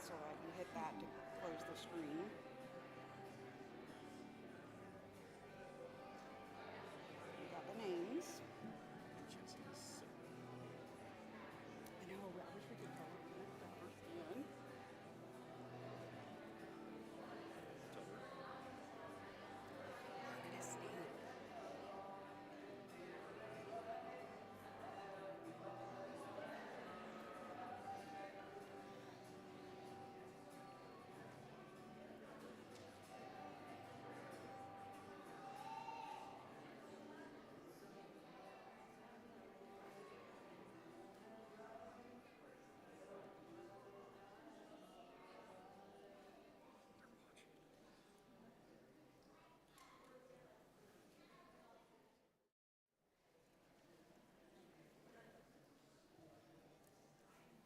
so you hit that to close the screen. We got the names. I know, I wish we could tell them that firsthand. Look at his stamp.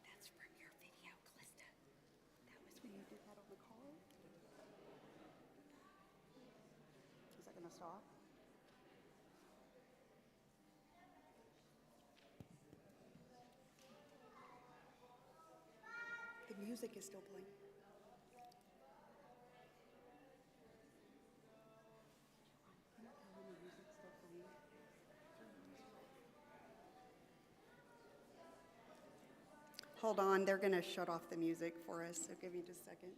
That's from your video, Calista. That was when you did that on the call? Is that going to stop? The music is still playing. Can you tell when the music's still playing? Hold on, they're going to shut off the music for us, so give me just a second.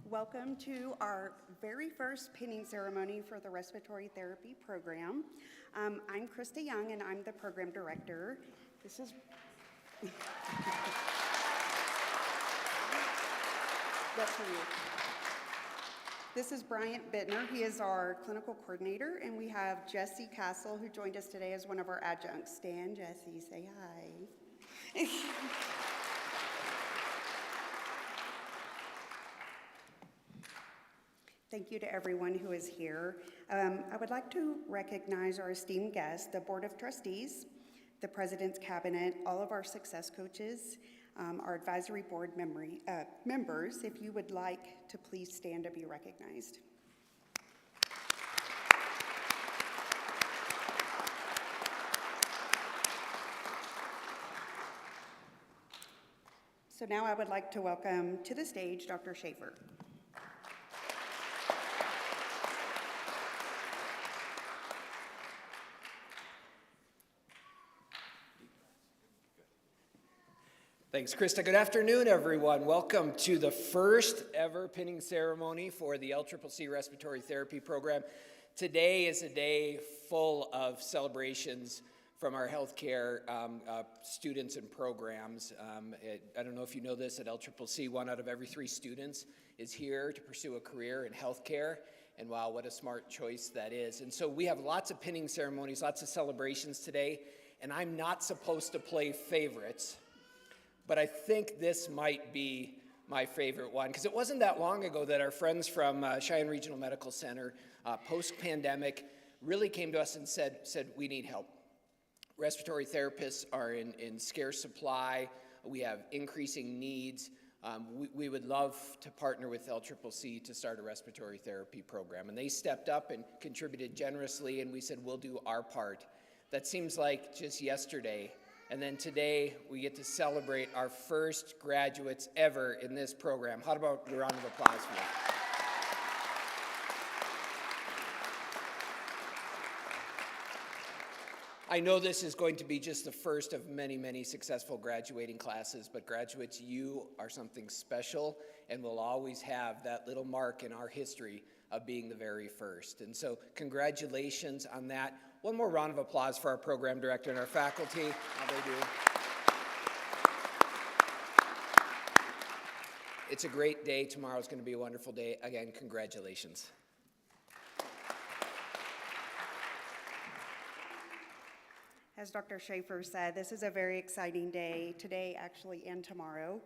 Welcome to our very first pinning ceremony for the respiratory therapy program. I'm Krista Young, and I'm the program director. This is... That's for you. This is Bryant Bittner. He is our clinical coordinator, and we have Jesse Castle, who joined us today as one of our adjuncts. Stan, Jesse, say hi. Thank you to everyone who is here. I would like to recognize our esteemed guests, the Board of Trustees, the President's Cabinet, all of our success coaches, our advisory board members. If you would like to please stand to be recognized. So now I would like to welcome to the stage Dr. Schaefer. Thanks, Krista. Good afternoon, everyone. Welcome to the first ever pinning ceremony for the LCCC Respiratory Therapy Program. Today is a day full of celebrations from our healthcare students and programs. I don't know if you know this, at LCCC, 1 out of every 3 students is here to pursue a career in healthcare. And wow, what a smart choice that is. And so we have lots of pinning ceremonies, lots of celebrations today. And I'm not supposed to play favorites, but I think this might be my favorite one, because it wasn't that long ago that our friends from Cheyenne Regional Medical Center, post-pandemic, really came to us and said, we need help. Respiratory therapists are in scarce supply. We have increasing needs. We would love to partner with LCCC to start a respiratory therapy program. And they stepped up and contributed generously, and we said, we'll do our part. That seems like just yesterday. And then today, we get to celebrate our first graduates ever in this program. How about a round of applause for that? I know this is going to be just the first of many, many successful graduating classes, but graduates, you are something special and will always have that little mark in our history of being the very first. And so congratulations on that. One more round of applause for our program director and our faculty. How they do. It's a great day. Tomorrow's going to be a wonderful day. Again, congratulations. As Dr. Schaefer said, this is a very exciting day, today actually and tomorrow.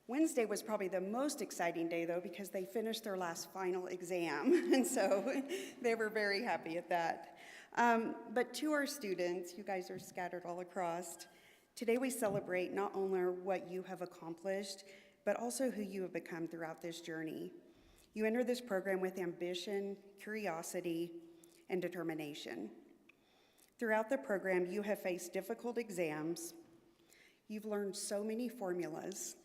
Wednesday was probably the most exciting day though, because they finished their last final exam, and so they were very happy at that. But to our students, you guys are scattered all across, today we celebrate not only what you have accomplished, but also who you have become throughout this journey. You enter this program with ambition, curiosity, and determination. Throughout the program, you have faced difficult exams. You've learned so many formulas,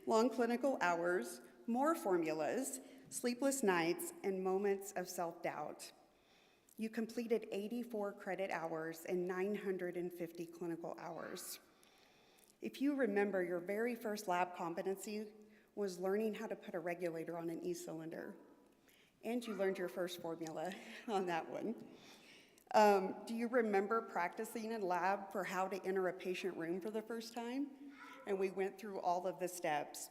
long clinical hours, more formulas, sleepless nights, and moments of self-doubt. You completed 84 credit hours and 950 clinical hours. If you remember, your very first lab competency was learning how to put a regulator on an e-cylinder. And you learned your first formula on that one. Do you remember practicing in lab for how to enter a patient room for the first time? And we went through all of the steps.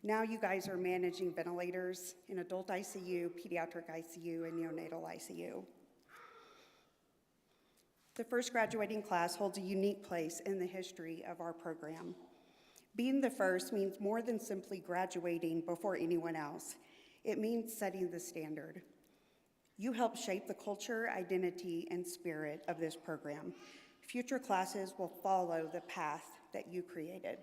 Now you guys are managing ventilators in adult ICU, pediatric ICU, and neonatal ICU. The first graduating class holds a unique place in the history of our program. Being the first means more than simply graduating before anyone else. It means setting the standard. You help shape the culture, identity, and spirit of this program. Future classes will follow the path that you created.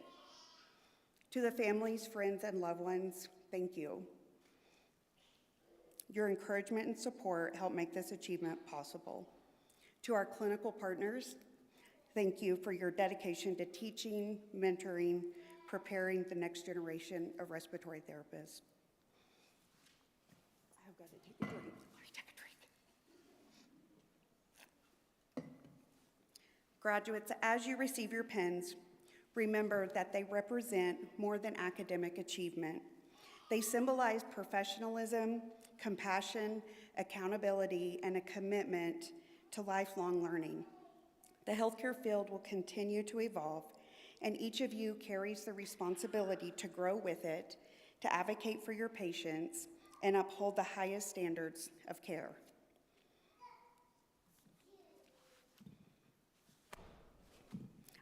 To the families, friends, and loved ones, thank you. Your encouragement and support help make this achievement possible. To our clinical partners, thank you for your dedication to teaching, mentoring, preparing the next generation of respiratory therapists. I've got to take a drink. Graduates, as you receive your pens, remember that they represent more than academic achievement. They symbolize professionalism, compassion, accountability, and a commitment to lifelong learning. The healthcare field will continue to evolve, and each of you carries the responsibility to grow with it, to advocate for your patients, and uphold the highest standards of care.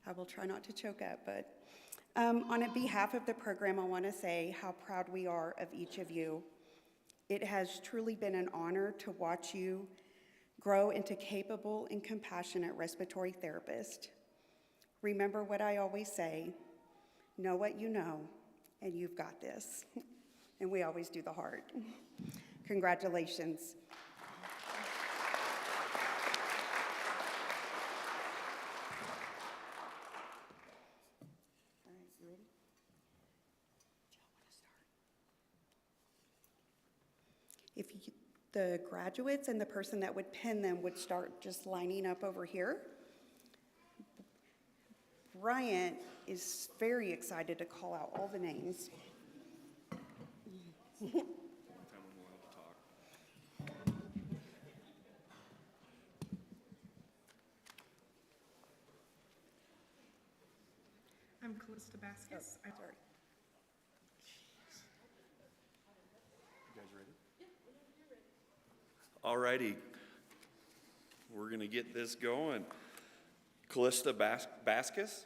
I will try not to choke up, but on behalf of the program, I want to say how proud we are of each of you. It has truly been an honor to watch you grow into capable and compassionate respiratory therapists. Remember what I always say, know what you know, and you've got this. And we always do the heart. Congratulations. If the graduates and the person that would pin them would start just lining up over here. Bryant is very excited to call out all the names. I'm Callista Vasquez. Oh, sorry. You guys ready? All righty. We're going to get this going. Callista Vasquez.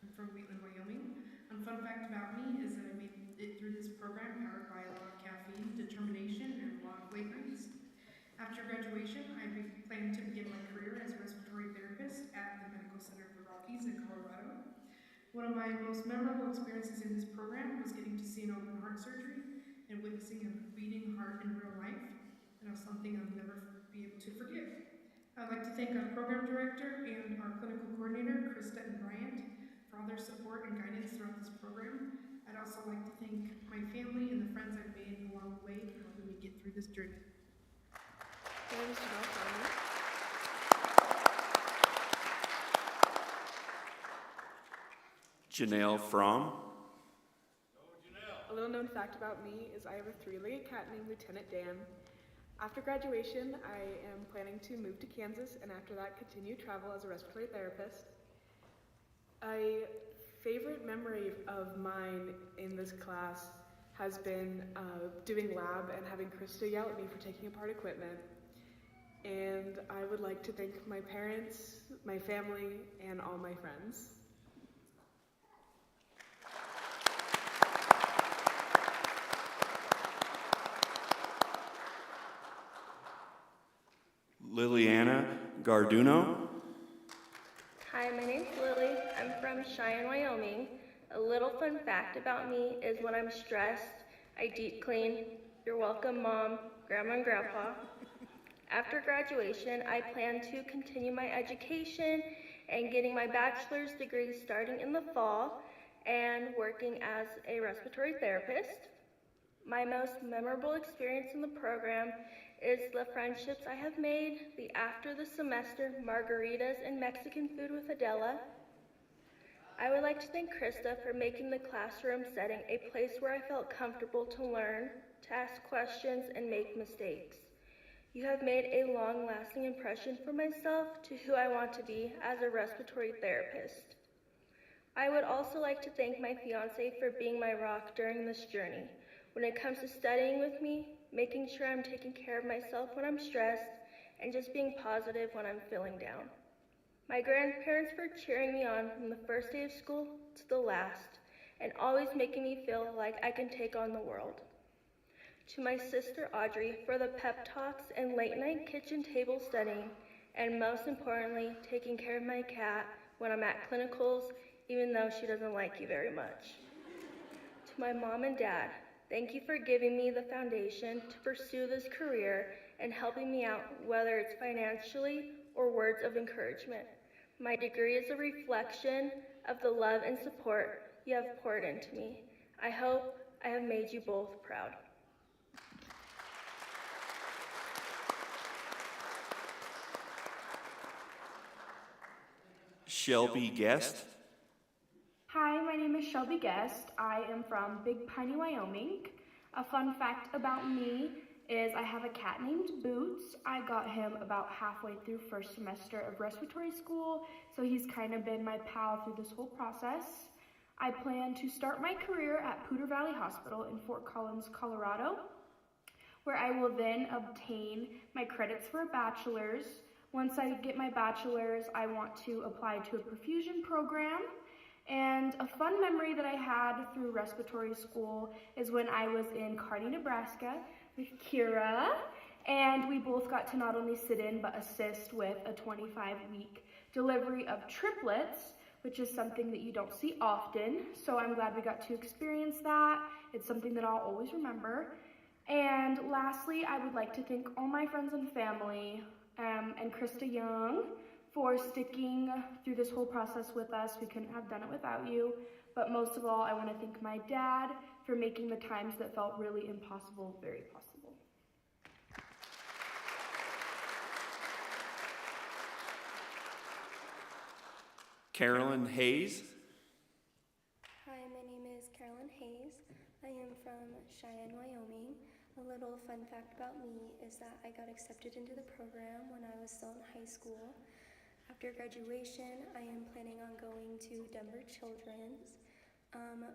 I'm from Wheatland, Wyoming. Fun fact about me is that I made it through this program powered by a lot of caffeine, determination, and a lot of flavorings. After graduation, I plan to begin my career as a respiratory therapist at the Medical Center of the Rockies in Colorado. One of my most memorable experiences in this program was getting to see an open heart surgery and witnessing a beating heart in real life. And it was something I'll never be able to forget. I'd like to thank our program director and our clinical coordinator, Krista and Bryant, for all their support and guidance throughout this program. I'd also like to thank my family and the friends I've made along the way in helping me get through this journey. Janelle Fromm. A little known fact about me is I have a three-legged cat named Lieutenant Dan. After graduation, I am planning to move to Kansas and after that continue travel as a respiratory therapist. A favorite memory of mine in this class has been doing lab and having Krista yell at me for taking apart equipment. And I would like to thank my parents, my family, and all my friends. Liliana Garduno. Hi, my name's Lily. I'm from Cheyenne, Wyoming. A little fun fact about me is when I'm stressed, I deep clean. You're welcome, Mom, Grandma, and Grandpa. After graduation, I plan to continue my education and getting my bachelor's degree starting in the fall and working as a respiratory therapist. My most memorable experience in the program is the friendships I have made, the after the semester margaritas and Mexican food with Adela. I would like to thank Krista for making the classroom setting a place where I felt comfortable to learn, to ask questions, and make mistakes. You have made a long-lasting impression for myself to who I want to be as a respiratory therapist. I would also like to thank my fiance for being my rock during this journey. When it comes to studying with me, making sure I'm taking care of myself when I'm stressed, and just being positive when I'm feeling down. My grandparents for cheering me on from the first day of school to the last, and always making me feel like I can take on the world. To my sister Audrey for the pep talks and late night kitchen table studying, and most importantly, taking care of my cat when I'm at clinicals, even though she doesn't like you very much. To my mom and dad, thank you for giving me the foundation to pursue this career and helping me out, whether it's financially or words of encouragement. My degree is a reflection of the love and support you have poured into me. I hope I have made you both proud. Shelby Guest. Hi, my name is Shelby Guest. I am from Big Piney, Wyoming. A fun fact about me is I have a cat named Boots. I got him about halfway through first semester of respiratory school, so he's kind of been my pal through this whole process. I plan to start my career at Poudre Valley Hospital in Fort Collins, Colorado, where I will then obtain my credits for a bachelor's. Once I get my bachelor's, I want to apply to a perfusion program. And a fun memory that I had through respiratory school is when I was in Kearney, Nebraska with Kira, and we both got to not only sit in but assist with a 25-week delivery of triplets, which is something that you don't see often. So I'm glad we got to experience that. It's something that I'll always remember. And lastly, I would like to thank all my friends and family and Krista Young for sticking through this whole process with us. We couldn't have done it without you. But most of all, I want to thank my dad for making the times that felt really impossible very possible. Carolyn Hayes. Hi, my name is Carolyn Hayes. I am from Cheyenne, Wyoming. A little fun fact about me is that I got accepted into the program when I was still in high school. After graduation, I am planning on going to Denver Children's.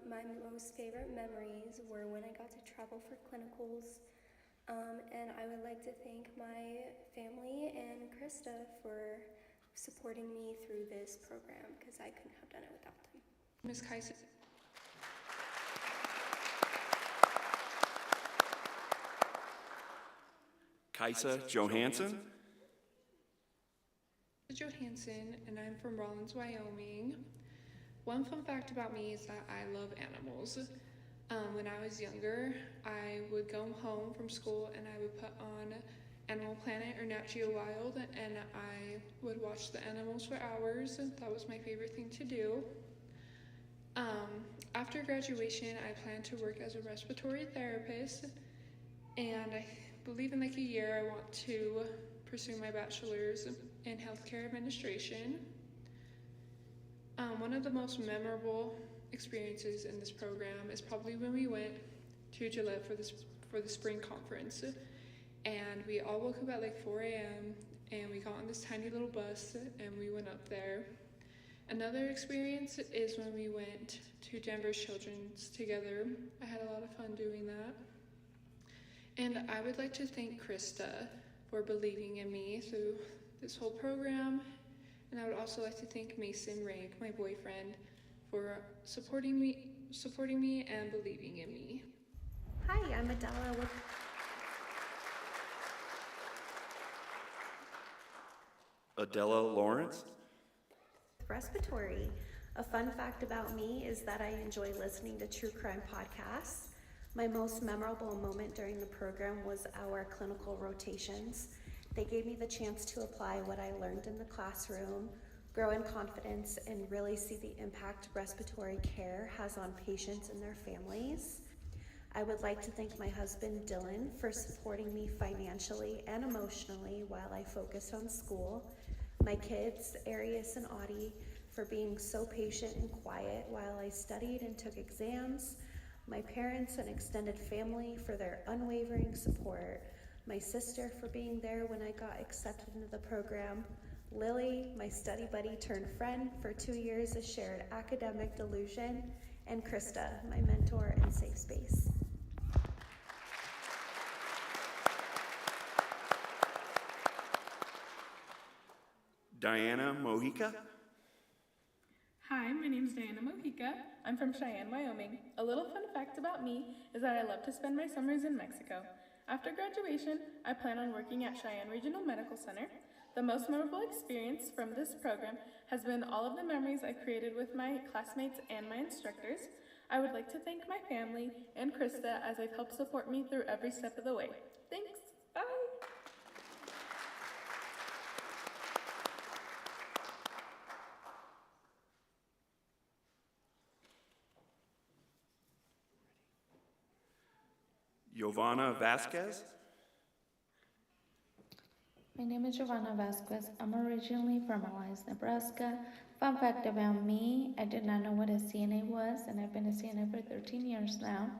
My most favorite memories were when I got to travel for clinicals, and I would like to thank my family and Krista for supporting me through this program because I couldn't have done it without them. Ms. Kaisa. Kaisa Johansson. Johansson, and I'm from Rollins, Wyoming. One fun fact about me is that I love animals. When I was younger, I would go home from school and I would put on Animal Planet or Nat Geo Wild, and I would watch the animals for hours. That was my favorite thing to do. After graduation, I plan to work as a respiratory therapist, and I believe in like a year I want to pursue my bachelor's in healthcare administration. One of the most memorable experiences in this program is probably when we went to Gillette for the spring conference, and we all woke up at like 4 a.m. and we got on this tiny little bus and we went up there. Another experience is when we went to Denver Children's together. I had a lot of fun doing that. And I would like to thank Krista for believing in me through this whole program. And I would also like to thank Mason Rank, my boyfriend, for supporting me and believing in me. Hi, I'm Adela with Adela Lawrence. Respiratory. A fun fact about me is that I enjoy listening to true crime podcasts. My most memorable moment during the program was our clinical rotations. They gave me the chance to apply what I learned in the classroom, grow in confidence, and really see the impact respiratory care has on patients and their families. I would like to thank my husband, Dylan, for supporting me financially and emotionally while I focused on school. My kids, Arius and Audie, for being so patient and quiet while I studied and took exams. My parents and extended family for their unwavering support. My sister for being there when I got accepted into the program. Lily, my study buddy turned friend for 2 years of shared academic delusion. And Krista, my mentor and safe space. Diana Mojica. Hi, my name is Diana Mojica. I'm from Cheyenne, Wyoming. A little fun fact about me is that I love to spend my summers in Mexico. After graduation, I plan on working at Cheyenne Regional Medical Center. The most memorable experience from this program has been all of the memories I created with my classmates and my instructors. I would like to thank my family and Krista as they've helped support me through every step of the way. Thanks. Bye. Giovanna Vasquez. My name is Giovanna Vasquez. I'm originally from Alliance, Nebraska. Fun fact about me, I did not know what a CNA was, and I've been a CNA for 13 years now.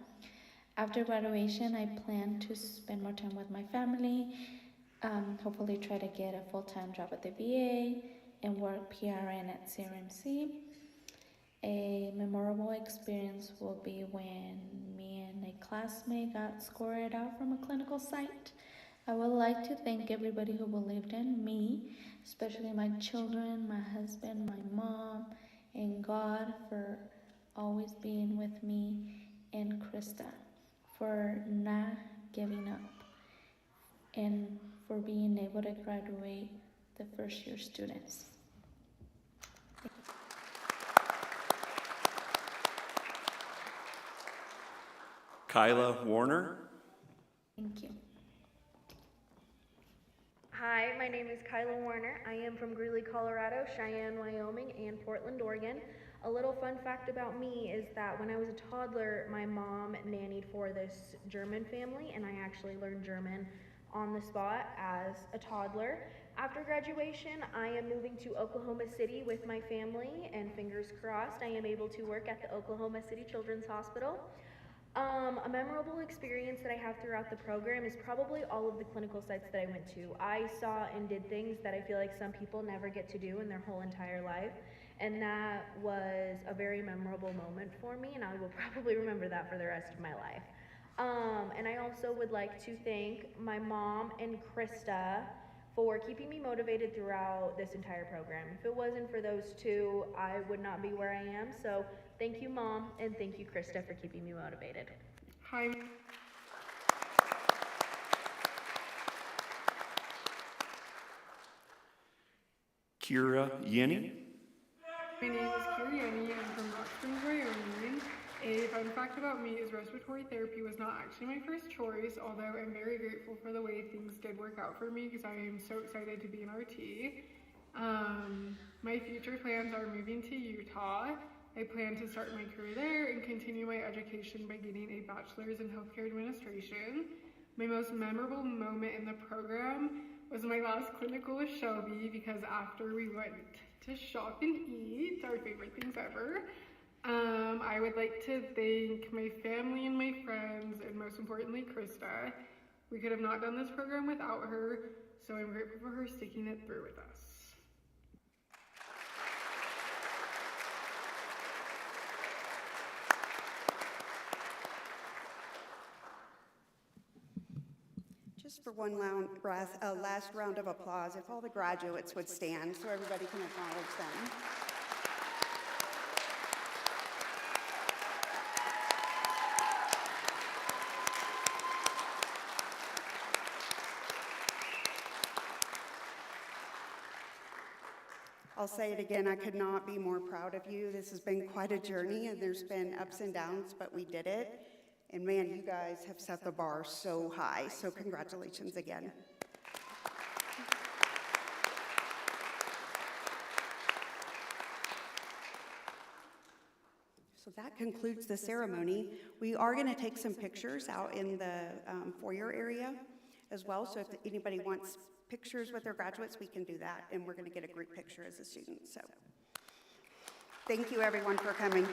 After graduation, I plan to spend more time with my family, hopefully try to get a full-time job at the VA, and work PRN at CRMC. A memorable experience will be when me and a classmate got escorted out from a clinical site. I would like to thank everybody who believed in me, especially my children, my husband, my mom, and God for always being with me, and Krista for not giving up, and for being able to graduate the first year students. Kyla Warner. Thank you. Hi, my name is Kyla Warner. I am from Greeley, Colorado, Cheyenne, Wyoming, and Portland, Oregon. A little fun fact about me is that when I was a toddler, my mom nannied for this German family, and I actually learned German on the spot as a toddler. After graduation, I am moving to Oklahoma City with my family, and fingers crossed, I am able to work at the Oklahoma City Children's Hospital. A memorable experience that I have throughout the program is probably all of the clinical sites that I went to. I saw and did things that I feel like some people never get to do in their whole entire life, and that was a very memorable moment for me, and I will probably remember that for the rest of my life. And I also would like to thank my mom and Krista for keeping me motivated throughout this entire program. If it wasn't for those two, I would not be where I am. So thank you, Mom, and thank you, Krista, for keeping me motivated. Hi. Kira Yenny. My name is Kira Yenny. I'm from Rock Springs, Wyoming. A fun fact about me is respiratory therapy was not actually my first choice, although I'm very grateful for the way things did work out for me because I am so excited to be an RT. My future plans are moving to Utah. I plan to start my career there and continue my education by getting a bachelor's in healthcare administration. My most memorable moment in the program was my last clinical with Shelby because after we went to shop and eat, our favorite things ever, I would like to thank my family and my friends, and most importantly, Krista. We could have not done this program without her, so I'm grateful for her sticking it through with us. Just for one last round of applause, if all the graduates would stand so everybody can acknowledge them. I'll say it again, I could not be more proud of you. This has been quite a journey, and there's been ups and downs, but we did it. And man, you guys have set the bar so high, so congratulations again. So that concludes the ceremony. We are going to take some pictures out in the foyer area as well. So if anybody wants pictures with their graduates, we can do that. And we're going to get a group picture as a student. So thank you everyone for coming.